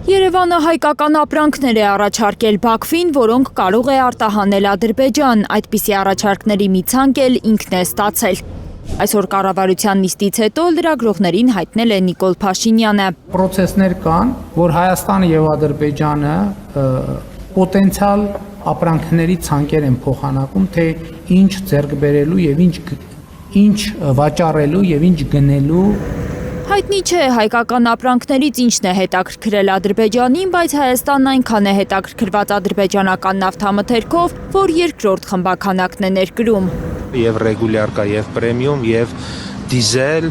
Երևանը հայկական ապրանքներ է առաջարկել Բաքվին, որոնք կարող է արտահանել Ադրբեջան, այդպիսի առաջարկների մի ցանկ էլ ինքն է ստացել։ Այսօր կառավարության նիստից հետո լրագրողներին հայտնել է Նիկոլ Փաշինյանը։ Պրոցեսներ կան, որ Հայաստանը եւ Ադրբեջանը պոտենցիալ ապրանքների ցանկեր են փոխանակում, թե ինչ ձեռք բերելու եւ ինչ վաճառելու եւ ինչ գնելու։ Հայտնի չէ հայկական ապրանքներից ինչն է հետաքրքրել Ադրբեջանին, բայց Հայաստանն այնքան է հետաքրքրված ադրբեջանական նավթամթերքով, որ երկրորդ խմբաքանակն է ներկրում։ Եվ ռեգուլյար կա, եւ պրեմիում, եւ դիզել։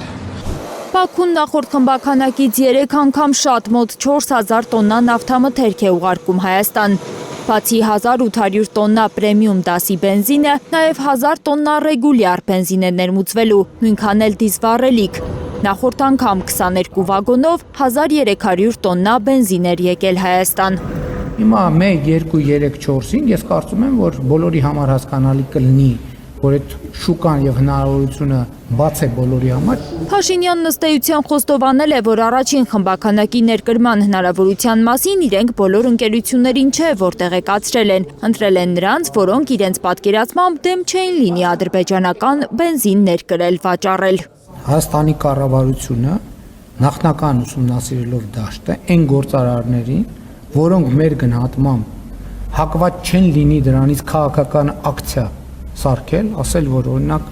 Բաքուն նախորդ խմբաքանակից 3 անգամ շատ մոտ 4000 տոննա նավթամթերք է ուղարկում Հայաստան։ Բացի 1800 տոննա պրեմիում դասի բենզինը, նաև 1000 տոննա ռեգուլյար բենզին է ներմուծվելու, նույնքան էլ դիզվառելիք։ Նախորդ անգամ 22 վագոնով 1300 տոննա բենզին էր եկել Հայաստան։ Հիմա 1, 2, 3, 4-ին ես կարծում եմ, որ բոլորի համար հասկանալի կլինի, որ այդ շուկան եւ հնարավորությունը բաց է բոլորի համար։ Փաշինյանն ըստ էության խոստովանել է, որ առաջին խմբաքանակի ներկրման հնարավորության մասին իրենք բոլոր ընկերություններին չէ, որ տեղեկացրել են, ընտրել են նրանց, որոնք իրենց պատկերացմամբ դեմ չէին լինի ադրբեջանական բենզին ներկրել վաճառել։ Հայաստանի կառավարությունը նախնական ուսումնասիրելով դաշտը այն գործարարներին, որոնք մեր գնահատմամբ հակված չեն լինի դրանից քաղաքական ակցիա սարքել, ասել, որ օրինակ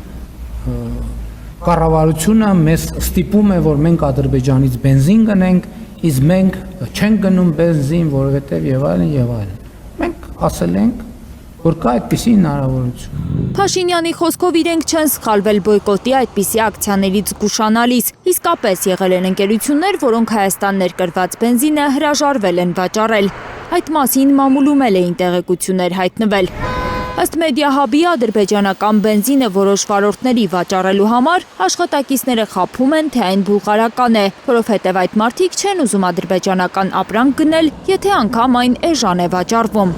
կառավարությունը մեզ ստիպում է, որ մենք Ադրբեջանից բենզին գնենք, իսկ մենք չենք գնում բենզին, որովհետև եւ այլն եւ այլն։ Մենք ասել ենք, որ կա այդպիսի հնարավորություն։ Փաշինյանի խոսքով իրենք չեն սխալվել բոյկոտի այդպիսի ակցիաներից զգուշանալիս, իսկապես եղել են ընկերություններ, որոնք Հայաստան ներկրված բենզինը հրաժարվել են վաճառել։ Այդ մասին մամուլում էին տեղեկություններ հայտնվել։ Ըստ Մեդիահաբի ադրբեջանական բենզինը որոշ վարորդների վաճառելու համար աշխատակիցները խաբում են, թե այն բուլղարական է, որովհետև այդ մարդիկ չեն ուզում ադրբեջանական ապրանք գնել, եթե անգամ այն էժան է վաճառվում։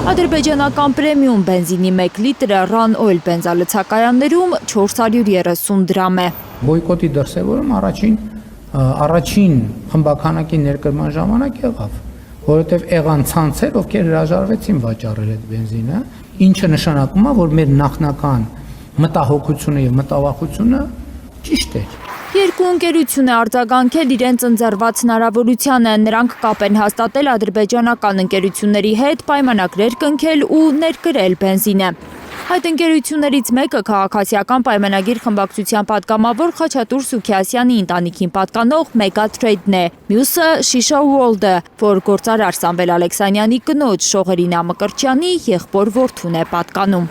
Ադրբեջանական պրեմիում բենզինի 1 լիտրը Run Oil բենզալցակայաններում 430 դրամ է։ Բոյկոտի դրսևորում առաջին խմբաքանակի ներկրման ժամանակ եղավ, որովհետև եղան ցանցեր, ովքեր հրաժարվեցին վաճառել այդ բենզինը, ինչը նշանակում է, որ մեր նախնական մտահոգությունը եւ մտավախությունը ճիշտ էր։ Երկու ընկերություն է արձագանքել իրենց ընձեռված հնարավորությանը, նրանք կապ են հաստատել ադրբեջանական ընկերությունների հետ, պայմանագրեր կնքել ու ներկրել բենզինը։ Այդ ընկերություններից մեկը քաղաքացիական պայմանագիր խմբակցության պատգամավոր Խաչատուր Սուքիասյանի ընտանիքին պատկանող Megatrade-ն է, մյուսը Shisha World-ը, որ գործարար Սամվել Ալեքսանյանի կնոջ Շողերին Ամկրտչյանի եղբոր որդուն է պատկանում։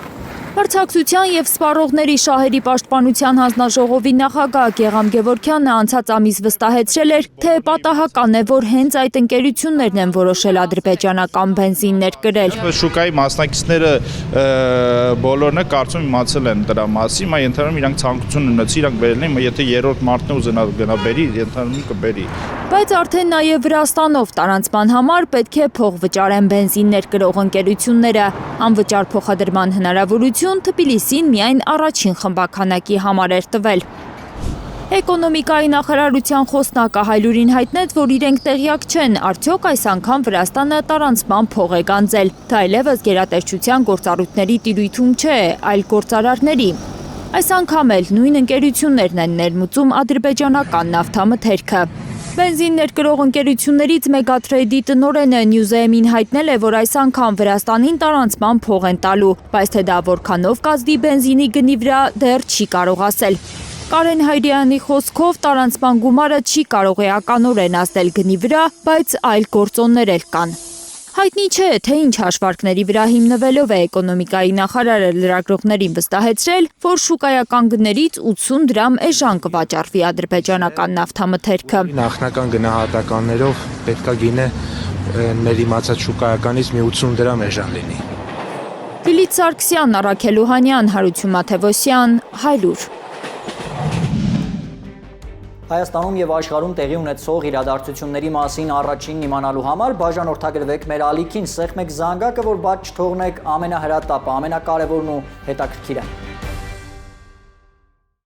Մրցակցության և սպառողների շահերի պաշտպանության հանձնաժողովի նախագահ Գեգամ Գևորգյանը անցած ամիս վստահեցրել էր, թե պատահական է, որ հենց այդ ընկերություններն են որոշել ադրբեջանական բենզին ներկրել։ Շուկայի մասնակիցները բոլորն կարծում իմացել են դրա մասին, մա ենթադրում իրանք ցանկություն ունեցի, իրանք բերել են, եթե երրորդ մարտն է ուզենա գնա բերի, ենթադրում կբերի։ Բայց արդեն նաև Վրաստանով տարանցման համար պետք է փող վճարեն բենզին ներկրող ընկերությունները, անվճար փոխադրման հնարավորություն Թբիլիսին միայն առաջին խմբաքանակի համար էր տվել։ Էկոնոմիկայի նախարարության խոսնակը Հայլուրին հայտնեց, որ իրենք տեղյակ չեն, արդյոք այս անգամ Վրաստանը տարանցման փող է գանձել։ Դա այլևս գերատեսչության գործառույթների տիրույթում չէ, այլ գործարարների։ Այս անգամ էլ նույն ընկերություններն են ներմուծում ադրբեջանական նավթամթերքը։ Բենզին ներկրող ընկերություններից Megatrade-ի տնօրենը Newsem-ին հայտնել է, որ այս անգամ Վրաստանին տարանցման փող են տալու, բայց թե դա որքանով կազդի բենզինի գնի վրա դեռ չի կարող ասել։ Կարեն Հայրյանի խոսքով տարանցման գումարը չի կարող էականորեն ազդել գնի վրա, բայց այլ գործոններ էլ կան։ Հայտնի չէ, թե ինչ հաշվարկների վրա հիմնվելով է էկոնոմիկայի նախարարը լրագրողներին վստահեցրել, որ շուկայական գներից 80 դրամ էժան կվաճառվի ադրբեջանական նավթամթերքը։ Նախնական գնահատականներով պետքա գինը մեր իմացած շուկայականից մի 80 դրամ էժան լինի։ Լիլիթ Սարգսյան, Առաքել Օհանյան, Հարություն Մաթևոսյան, Հայլուր։ Հայաստանում և աշխարհում տեղի ունեցող իրադարձությունների մասին առաջինն իմանալու համար բաժանորդագրվեք մեր ալիքին, սեղմեք զանգակը, որ բաց չթողնեք ամենահրատապը, ամենակարևորն ու հետաքրքիրը։